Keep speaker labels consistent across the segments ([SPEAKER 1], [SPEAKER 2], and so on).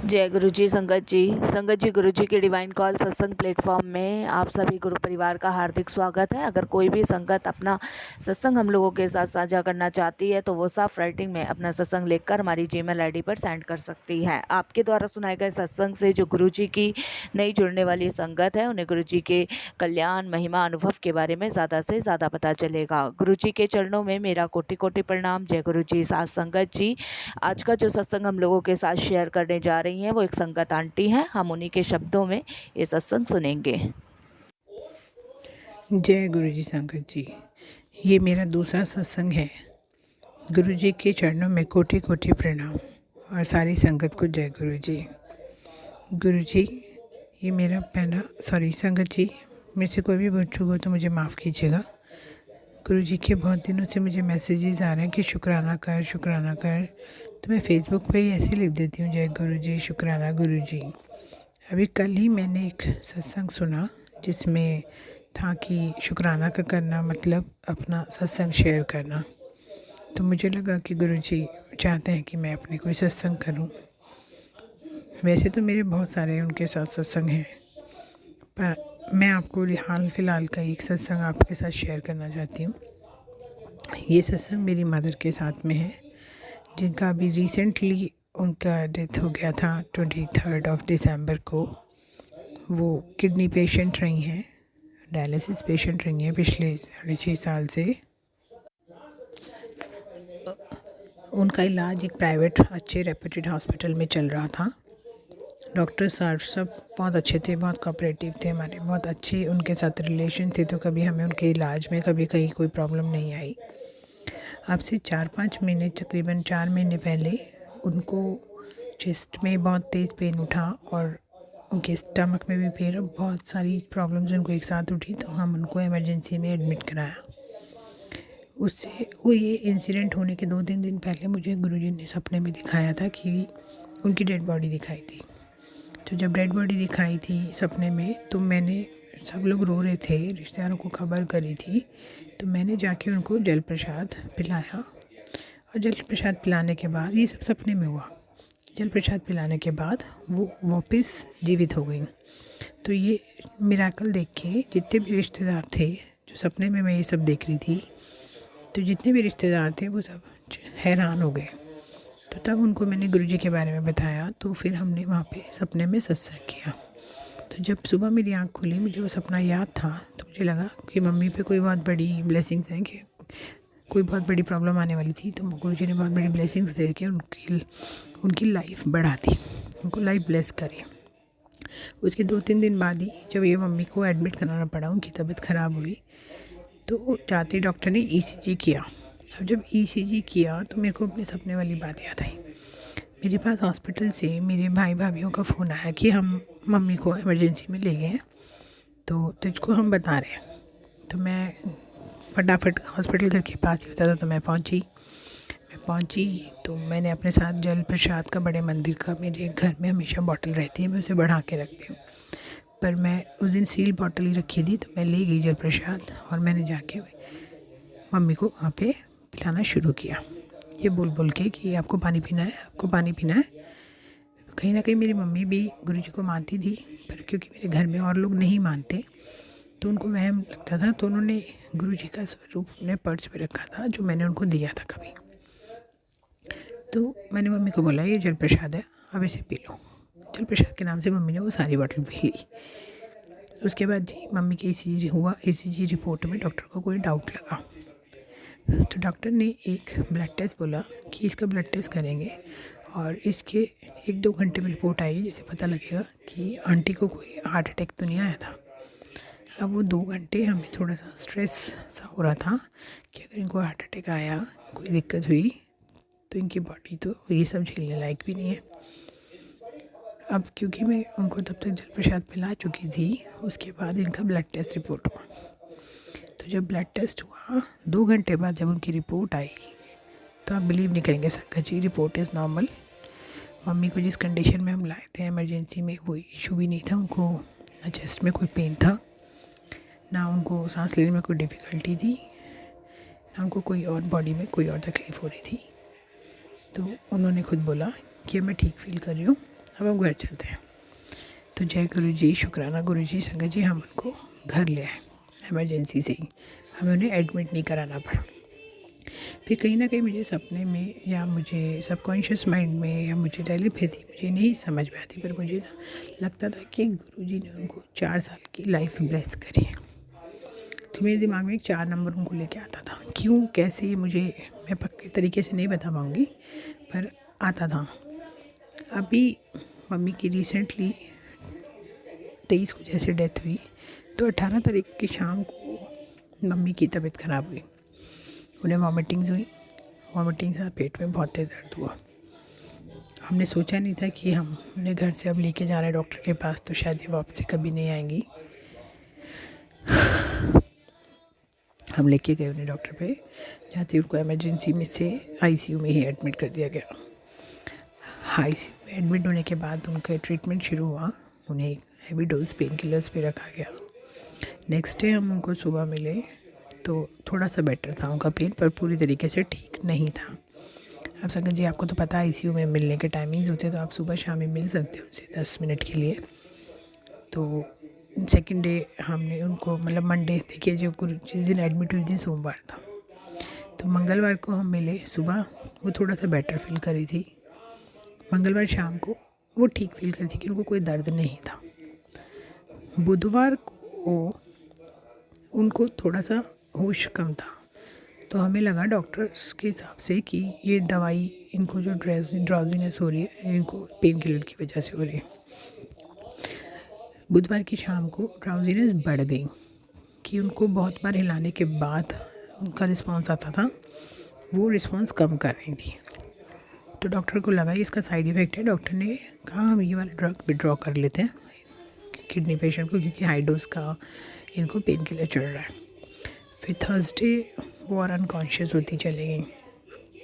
[SPEAKER 1] जय गुरु जी। संगत जी गुरु जी के डिवाइन कॉल सत्संग प्लेटफॉर्म में आप सभी गुरु परिवार का हार्दिक स्वागत है। अगर कोई भी संगत अपना सत्संग हम लोगों के साथ साझा करना चाहती है तो वो साफ राइटिंग में अपना सत्संग लिखकर हमारी जीमेल आईडी पर सेंड कर सकती है। आपके द्वारा सुनाए गए सत्संग से जो गुरु जी की नई जुड़ने वाली संगत है उन्हें गुरु जी के कल्याण महिमा अनुभव के बारे में ज़्यादा से ज़्यादा पता चलेगा। गुरु जी के चरणों में मेरा कोटि कोटि प्रणाम। जय गुरु जी। साथ संगत जी, आज का जो सत्संग हम लोगों के साथ शेयर करने जा रही हैं वो एक संगत आंटी हैं। हम उन्हीं के शब्दों में ये सत्संग सुनेंगे।
[SPEAKER 2] जय गुरु जी। संगत जी, ये मेरा दूसरा सत्संग है। गुरु जी के चरणों में कोटि कोटि प्रणाम और सारी संगत को जय गुरु जी। गुरु जी, ये मेरा पहला संगत जी, मेरे से कोई भी भूल चूक हो तो मुझे माफ़ कीजिएगा। गुरु जी के बहुत दिनों से मुझे मैसेजेस आ रहे हैं कि शुक्राना कर शुक्राना कर, तो मैं फ़ेसबुक पे ही ऐसे लिख देती हूँ, जय गुरु जी, शुक्राना गुरु जी। अभी कल ही मैंने एक सत्संग सुना जिसमें था कि शुक्राना का करना मतलब अपना सत्संग शेयर करना। तो मुझे लगा कि गुरु जी चाहते हैं कि मैं अपने कोई सत्संग करूं। वैसे तो मेरे बहुत सारे उनके साथ सत्संग हैं, पर मैं आपको हाल फिलहाल का एक सत्संग आपके साथ शेयर करना चाहती हूँ। ये सत्संग मेरी मदर के साथ में है, जिनका अभी रिसेंटली उनका डेथ हो गया था 23 दिसंबर को। वो किडनी पेशेंट रही हैं, डायलिसिस पेशेंट रही हैं पिछले 6.5 साल से। उनका इलाज एक प्राइवेट अच्छे रेप्यूटेड हॉस्पिटल में चल रहा था। डॉक्टर साहब सब बहुत अच्छे थे, बहुत कोऑपरेटिव थे, हमारे बहुत अच्छे उनके साथ रिलेशन थे, तो कभी हमें उनके इलाज में कभी कहीं कोई प्रॉब्लम नहीं आई। अब से 4-5 महीने, तकरीबन 4 महीने पहले उनको चेस्ट में बहुत तेज़ पेन उठा और उनके स्टमक में भी पेन, बहुत सारी प्रॉब्लम्स उनको एक साथ उठी, तो हम उनको इमरजेंसी में एडमिट कराया। उससे वो ये इंसिडेंट होने के 2-3 दिन पहले मुझे गुरुजी ने सपने में दिखाया था कि उनकी डेड बॉडी दिखाई थी। तो जब डेड बॉडी दिखाई थी सपने में, तो मैंने, सब लोग रो रहे थे, रिश्तेदारों को खबर करी थी, तो मैंने जाके उनको जल प्रसाद पिलाया। और जल प्रसाद पिलाने के बाद, ये सब सपने में हुआ, जल प्रसाद पिलाने के बाद वो वापस जीवित हो गई। तो ये मिराकल देख के जितने भी रिश्तेदार थे, जो सपने में मैं ये सब देख रही थी, तो जितने भी रिश्तेदार थे वो सब हैरान हो गए। तो तब उनको मैंने गुरुजी के बारे में बताया, तो फिर हमने वहाँ पे सपने में सत्संग किया। तो जब सुबह मेरी आँख खुली, मुझे वो सपना याद था, तो मुझे लगा कि मम्मी पे कोई बहुत बड़ी ब्लेसिंग्स हैं, कि कोई बहुत बड़ी प्रॉब्लम आने वाली थी, तो गुरुजी ने बहुत बड़ी ब्लेसिंग्स दे के उनकी लाइफ बढ़ा दी, उनको लाइफ ब्लेस करी। उसके 2-3 दिन बाद ही जब ये मम्मी को एडमिट कराना पड़ा, उनकी तबीयत ख़राब हुई, तो जाते डॉक्टर ने ईसीजी किया। अब जब ईसीजी किया तो मेरे को अपने सपने वाली बात याद आई। मेरे पास हॉस्पिटल से मेरे भाई भाभीयों का फ़ोन आया कि हम मम्मी को इमरजेंसी में ले गए हैं, तो तुझको हम बता रहे हैं। तो मैं फटाफट हॉस्पिटल घर के पास ही होता था, तो मैं पहुंची तो मैंने अपने साथ जल प्रसाद का, बड़े मंदिर का मेरे घर में हमेशा बॉटल रहती है, मैं उसे बढ़ा के रखती हूँ, पर मैं उस दिन सील बॉटल ही रखी थी, तो मैं ले गई जल प्रसाद और मैंने जाके मम्मी को वहाँ पे पिलाना शुरू किया, ये बोल के कि आपको पानी पीना है, आपको पानी पीना है। कहीं ना कहीं मेरी मम्मी भी गुरुजी को मानती थी, पर क्योंकि मेरे घर में और लोग नहीं मानते तो उनको वहम लगता था, तो उन्होंने गुरुजी का स्वरूप अपने पर्स पे रखा था, जो मैंने उनको दिया था कभी। तो मैंने मम्मी को बोला, ये जल प्रसाद है, अब इसे पी लो। जल प्रसाद के नाम से मम्मी ने वो सारी बॉटल पी ली। उसके बाद जी मम्मी के ईसीजी हुआ। ईसीजी रिपोर्ट में डॉक्टर को कोई डाउट लगा, तो डॉक्टर ने एक ब्लड टेस्ट बोला कि इसका ब्लड टेस्ट करेंगे और इसके 1-2 घंटे में रिपोर्ट आएगी, जिससे पता लगेगा कि आंटी को कोई हार्ट अटैक तो नहीं आया था। अब वो 2 घंटे हमें थोड़ा सा स्ट्रेस सा हो रहा था कि अगर इनको हार्ट अटैक आया, कोई दिक्कत हुई, तो इनकी बॉडी तो ये सब झेलने लायक भी नहीं है। अब क्योंकि मैं उनको तब तक जल प्रसाद पिला चुकी थी, उसके बाद इनका ब्लड टेस्ट रिपोर्ट हुआ। तो जब ब्लड टेस्ट हुआ 2 घंटे बाद, जब उनकी रिपोर्ट आई, तो आप बिलीव नहीं करेंगे संगत जी, रिपोर्ट इज़ नॉर्मल। मम्मी को जिस कंडीशन में हम लाए थे इमरजेंसी में, वो इशू भी नहीं था। उनको ना चेस्ट में कोई पेन था, ना उनको सांस लेने में कोई डिफ़िकल्टी थी, ना उनको कोई और बॉडी में कोई और तकलीफ़ हो रही थी। तो उन्होंने खुद बोला कि मैं ठीक फील कर रही हूँ, अब हम घर चलते हैं। तो जय गुरु जी, शुक्राना गुरु जी, संगत जी, हम उनको घर ले आए इमरजेंसी से ही। हमें उन्हें एडमिट नहीं कराना पड़ा। फिर कहीं ना कहीं मुझे सपने में या मुझे सबकॉन्शियस माइंड में या मुझे टेलीपैथी मुझे नहीं समझ में आती, पर मुझे ना लगता था कि गुरुजी ने उनको 4 साल की लाइफ ब्लेस करी है। तो मेरे दिमाग में एक 4 नंबर उनको लेके आता था। क्यों, कैसे, मुझे मैं पक्के तरीके से नहीं बता पाऊँगी, पर आता था। अभी मम्मी की रिसेंटली 23 को जैसे डेथ हुई, तो 18 तारीख की शाम को मम्मी की तबीयत ख़राब हुई। उन्हें वॉमिटिंग्स हुई, वॉमिटिंग्स और पेट में बहुत तेज़ दर्द हुआ। हमने सोचा नहीं था कि हम उन्हें घर से अब लेके जा रहे हैं डॉक्टर के पास, तो शायद ये वापस कभी नहीं आएंगी। हम लेके गए उन्हें डॉक्टर पे, जाते उनको इमरजेंसी में से आईसीयू में ही एडमिट कर दिया गया। आईसीयू में एडमिट होने के बाद उनका ट्रीटमेंट शुरू हुआ। उन्हें हैवी डोज पेन किलर्स पे रखा गया। नेक्स्ट डे हम उनको सुबह मिले तो थोड़ा सा बेटर था उनका पेन, पर पूरी तरीके से ठीक नहीं था। अब संगत जी, आपको तो पता है आईसीयू में मिलने के टाइमिंग्स होते हैं, तो आप सुबह शाम में मिल सकते हो उनसे 10 मिनट के लिए। तो सेकेंड डे हमने उनको, मतलब मंडे, देखिए जो जिस दिन एडमिट हुई थी सोमवार था, तो मंगलवार को हम मिले सुबह। वो थोड़ा सा बेटर फील कर रही थी। मंगलवार शाम को वो ठीक फील कर रही थी कि उनको कोई दर्द नहीं था। बुधवार को उनको थोड़ा सा होश कम था, तो हमें लगा डॉक्टर्स के हिसाब से कि ये दवाई, इनको जो ड्राउजीनेस हो रही है, इनको पेन किलर की वजह से हो रही है। बुधवार की शाम को ड्राउजीनेस बढ़ गई कि उनको बहुत बार हिलाने के बाद उनका रिस्पांस आता था, वो रिस्पांस कम कर रही थी। तो डॉक्टर को लगा ये इसका साइड इफ़ेक्ट है। डॉक्टर ने कहा हम ये वाला ड्रग विड्रॉ कर लेते हैं किडनी पेशेंट को, क्योंकि हाई डोज का इनको पेन किलर चल रहा है। फिर थर्सडे वो और अनकॉन्शियस होती चली गई।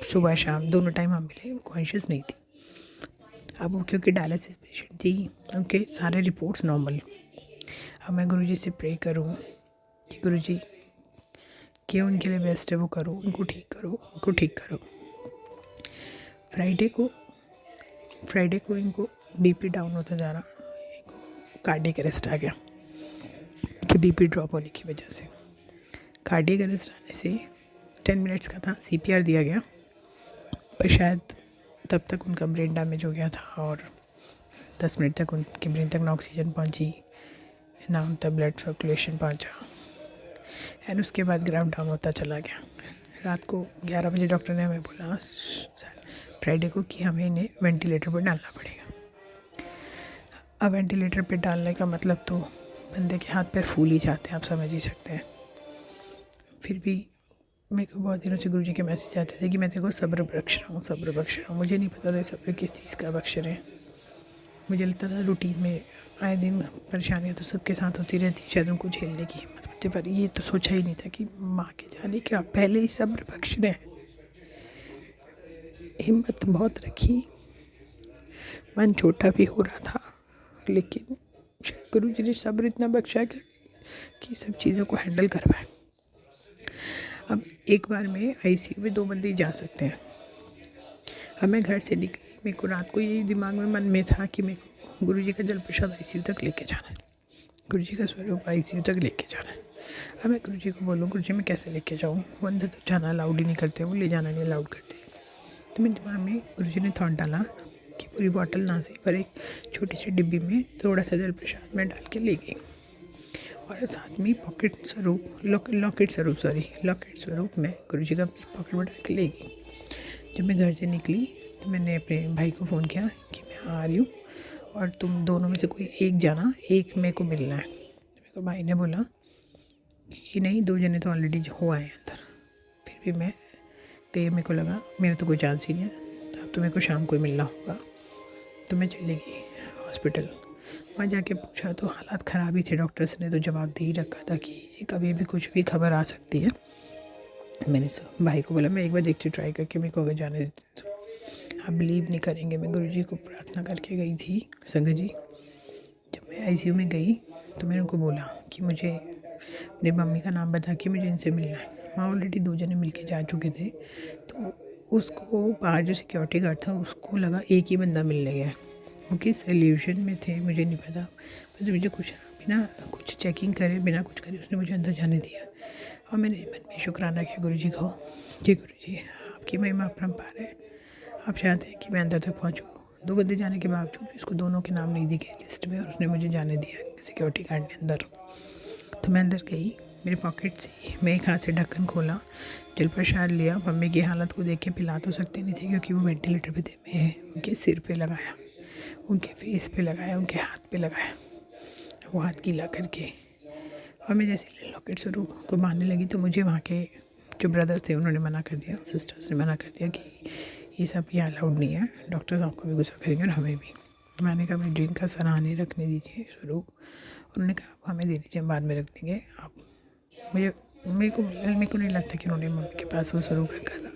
[SPEAKER 2] सुबह शाम दोनों टाइम हम मिले, वो कॉन्शियस नहीं थी। अब वो क्योंकि डायलिसिस पेशेंट थी, उनके सारे रिपोर्ट्स नॉर्मल। अब मैं गुरुजी से प्रे करूँ कि गुरुजी क्या उनके लिए बेस्ट है वो करो, उनको ठीक करो, उनको ठीक करो। फ्राइडे को इनको बीपी डाउन होता जा रहा, कार्डियक अरेस्ट आ गया कि बीपी ड्रॉप होने की वजह से। कार्डियक अरेस्ट आने से 10 मिनट्स का था, सीपीआर दिया गया, पर शायद तब तक उनका ब्रेन डैमेज हो गया था और 10 मिनट तक उनके ब्रेन तक ना ऑक्सीजन पहुंची, ना उन तक ब्लड सर्कुलेशन पहुंचा, एंड उसके बाद ग्राफ डाउन होता चला गया। रात को 11 बजे डॉक्टर ने हमें बोला फ्राइडे को कि हमें इन्हें वेंटिलेटर पर डालना पड़ेगा। अब वेंटिलेटर पे डालने का मतलब तो बंदे के हाथ पैर फूल ही जाते हैं, आप समझ ही सकते हैं। फिर भी मेरे को बहुत दिनों से गुरुजी के मैसेज आते थे कि मैं तेरे को सब्र बख्श रहा हूँ, सब्र बख्श रहा हूँ। मुझे नहीं पता था सब्र किस चीज़ का बख्श रहे हैं। मुझे लगता था रूटीन में आए दिन परेशानियाँ तो सबके साथ होती रहती, शायद उनको झेलने की हिम्मत होती, पर ये तो सोचा ही नहीं था कि माँ के जाने के पहले ही सब्र बख्श रहे हैं। हिम्मत बहुत रखी, मन छोटा भी हो रहा था, लेकिन शायद गुरुजी ने सब्र इतना बख्शा कि सब चीज़ों को हैंडल कर पाए। अब एक बार में आईसीयू में 2 बंदे जा सकते हैं। अब मैं घर से निकली, मेरे को रात को ये दिमाग में मन में था कि मेरे को गुरुजी का जल प्रसाद आईसीयू तक लेके जाना है, गुरुजी का स्वरूप आईसीयू तक लेके जाना है। अब मैं गुरुजी को बोलूँ गुरुजी मैं कैसे लेके जाऊँ, वो अंदर तो जाना अलाउड ही नहीं करते, वो ले जाना नहीं अलाउड करते। तो मेरे दिमाग में गुरुजी ने थॉट डाला कि पूरी बॉटल ना सही पर एक छोटी सी डिब्बी में थोड़ा सा जल प्रसाद में डाल के ले गई, और साथ में लॉकेट स्वरूप में गुरुजी का पॉकेट में डाल के ले गई। जब मैं घर से निकली तो मैंने अपने भाई को फ़ोन किया कि मैं आ रही हूँ और तुम दोनों में से कोई एक जाना, एक मेरे को मिलना है। तो मेरे को भाई ने बोला कि नहीं, 2 जने तो ऑलरेडी हो आए अंदर। फिर भी मैं गई, मेरे को लगा मेरा तो कोई चांस ही नहीं है, अब तो मेरे को शाम को ही मिलना होगा। तो मैं चली गई हॉस्पिटल। वहाँ जाके पूछा तो हालात ख़राब ही थे। डॉक्टर्स ने तो जवाब दे ही रखा था कि कभी भी कुछ भी खबर आ सकती है। मैंने भाई को बोला मैं एक बार देखती ट्राई करके, मेरे को अगर जाने देते तो। आप बिलीव नहीं करेंगे, मैं गुरुजी को प्रार्थना करके गई थी संगत जी। जब मैं आईसीयू में गई तो मैंने उनको बोला कि मुझे मेरी मम्मी का नाम बता कि मुझे इनसे मिलना है। वहाँ ऑलरेडी 2 जने मिल के जा चुके थे, तो उसको बाहर जो सिक्योरिटी गार्ड था उसको लगा एक ही बंदा मिलने गया। वो किस सल्यूशन में थे मुझे नहीं पता, बस मुझे कुछ बिना कुछ चेकिंग करे, बिना कुछ करे उसने मुझे अंदर जाने दिया। और मैंने मन में शुक्राना किया गुरुजी को कि गुरुजी आपकी महिमा अपरंपार है, आप चाहते हैं कि मैं अंदर तक पहुँचूँ। 2 बंदे जाने के बावजूद भी उसको दोनों के नाम नहीं दिखे लिस्ट में, और उसने मुझे जाने दिया सिक्योरिटी गार्ड ने अंदर। तो मैं अंदर गई, मेरे पॉकेट से मैं एक हाथ से ढक्कन खोला, जल प्रसाद लिया। मम्मी की हालत को देख के पिला तो सकते नहीं थे क्योंकि वो वेंटिलेटर पे थे। मैं उनके सिर पे लगाया, उनके फेस पे लगाया, उनके हाथ पे लगाया, वो हाथ गीला करके। और मैं जैसे लॉकेट स्वरूप को बांधने लगी तो मुझे वहाँ के जो ब्रदर्स थे उन्होंने मना कर दिया, सिस्टर्स ने मना कर दिया कि ये सब यहाँ अलाउड नहीं है, डॉक्टर साहब को भी गुस्सा करेंगे और हमें भी। मैंने कहा मैं ड्रिंक का सराहनीय रखने दीजिए स्वरूप। उन्होंने कहा आप हमें दे दीजिए, हम बाद में रख देंगे। आप मेरे को नहीं लगता कि उन्होंने मम्मी के पास वो स्वरूप रखा था।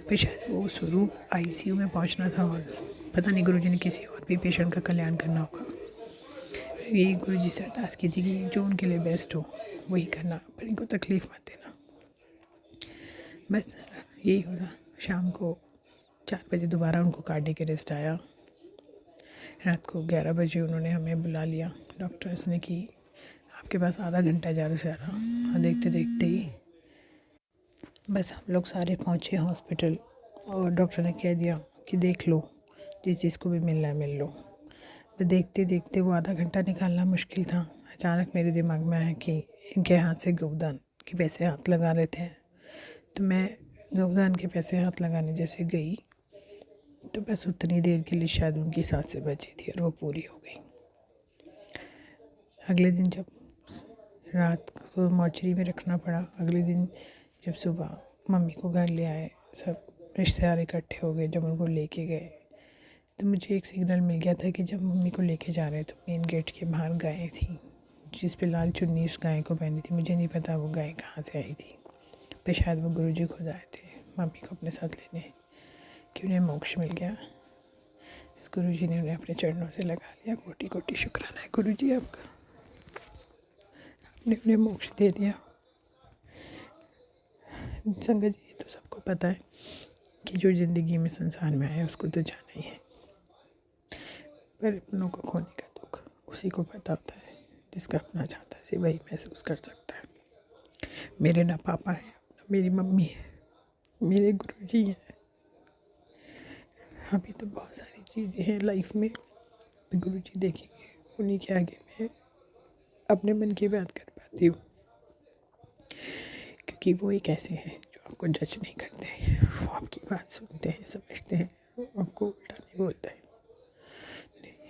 [SPEAKER 2] फिर शायद वो स्वरूप आईसीयू में पहुंचना था और पता नहीं गुरुजी ने किसी और भी पेशेंट का कल्याण करना होगा। यही गुरुजी से अरदास की थी कि जो उनके लिए बेस्ट हो वही करना, पर इनको तकलीफ़ मत देना। बस यही होता। शाम को 4 बजे दोबारा उनको कार्डियक अरेस्ट आया। रात को 11 बजे उन्होंने हमें बुला लिया डॉक्टर्स ने कि आपके पास आधा घंटा ज़्यादा से ज़्यादा। और देखते देखते ही बस हम लोग सारे पहुँचे हॉस्पिटल और डॉक्टर ने कह दिया कि देख लो, जिस चीज़ को भी मिलना है मिल लो। तो देखते देखते वो आधा घंटा निकालना मुश्किल था। अचानक मेरे दिमाग में आया कि इनके हाथ से गौदान के पैसे हाथ लगा लेते हैं। तो मैं गौदान के पैसे हाथ लगाने जैसे गई तो बस उतनी देर के लिए शायद उनकी सांसें बची थी और वो पूरी हो गई। अगले दिन जब रात को मॉर्चरी में रखना पड़ा, अगले दिन जब सुबह मम्मी को घर ले आए, सब रिश्तेदार इकट्ठे हो गए। जब उनको लेके गए तो मुझे एक सिग्नल मिल गया था कि जब मम्मी को लेके जा रहे तो मेन गेट के बाहर गायें थी, जिस पे लाल चुन्नी उस गाय को पहनी थी। मुझे नहीं पता वो गाय कहाँ से आई थी, पर शायद वो गुरुजी खुद आए थे मम्मी को अपने साथ लेने, कि उन्हें मोक्ष मिल गया। इस गुरुजी ने उन्हें अपने चरणों से लगा लिया। कोटि कोटि शुक्राना है गुरुजी आपका, आपने उन्हें मोक्ष दे दिया। संगत जी, तो सबको पता है कि जो ज़िंदगी में संसार में आया उसको तो जाना ही है, पर अपनों को खोने का दुख उसी को पता होता है। जिसका अपना चाहता है वही महसूस कर सकता है। मेरे ना पापा हैं, ना मेरी मम्मी है, मेरे गुरुजी हैं। अभी तो बहुत सारी चीज़ें हैं लाइफ में, गुरुजी देखेंगे, उन्हीं के आगे मैं अपने मन की बात कर पाती हूँ, क्योंकि वो एक ऐसे हैं जो आपको जज नहीं करते, वो आपकी बात सुनते हैं, समझते हैं, आपको उल्टा नहीं बोलते हैं।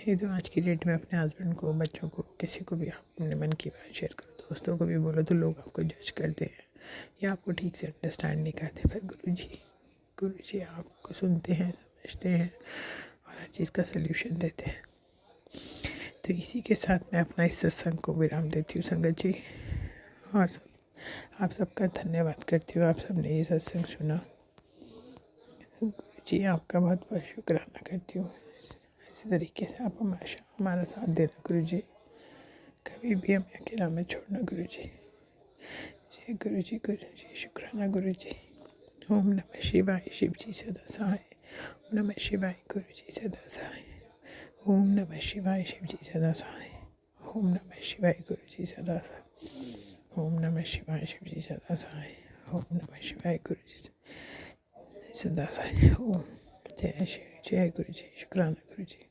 [SPEAKER 2] ये तो आज की डेट में अपने हस्बैंड को, बच्चों को, किसी को भी आप अपने मन की बात शेयर करो, दोस्तों को भी बोलो तो लोग आपको जज करते हैं या आपको ठीक से अंडरस्टैंड नहीं करते। पर गुरुजी आपको सुनते हैं, समझते हैं और हर चीज़ का सल्यूशन देते हैं। तो इसी के साथ मैं अपना इस सत्संग को विराम देती हूँ संगत जी, और आप सबका धन्यवाद करती हूँ। आप सबने ये सत्संग सुना, गुरुजी आपका बहुत बहुत शुक्राना करती हूँ। इसी तरीके से आप हमारा साथ देना गुरुजी, कभी भी हमें अकेला मत छोड़ना गुरुजी। जय गुरुजी, गुरुजी शुक्राना गुरुजी। ओम नमः शिवाय, शिव जी सदा सहाय। ओम नमः शिवाय, गुरुजी सदा सहाय। ओम नमः शिवाय, शिव जी सदा सहाय। ओम नमः शिवाय, गुरुजी सदा सहाय। ओम नमः शिवाय, शिव जी सदा सहाय। ओम नमः शिवाय, गुरुजी सदा सहाय। ओम जय शिव, जय गुरुजी, शुक्राना गुरुजी।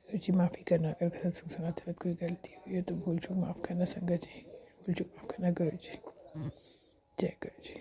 [SPEAKER 2] गुरुजी माफ़ी करना, अगर सत्संग सुनाते वक्त कोई गलती हुई है तो भूल चूक माफ़ करना संगत जी, भूल चूक माफ़ करना गुरुजी। जय गुरुजी।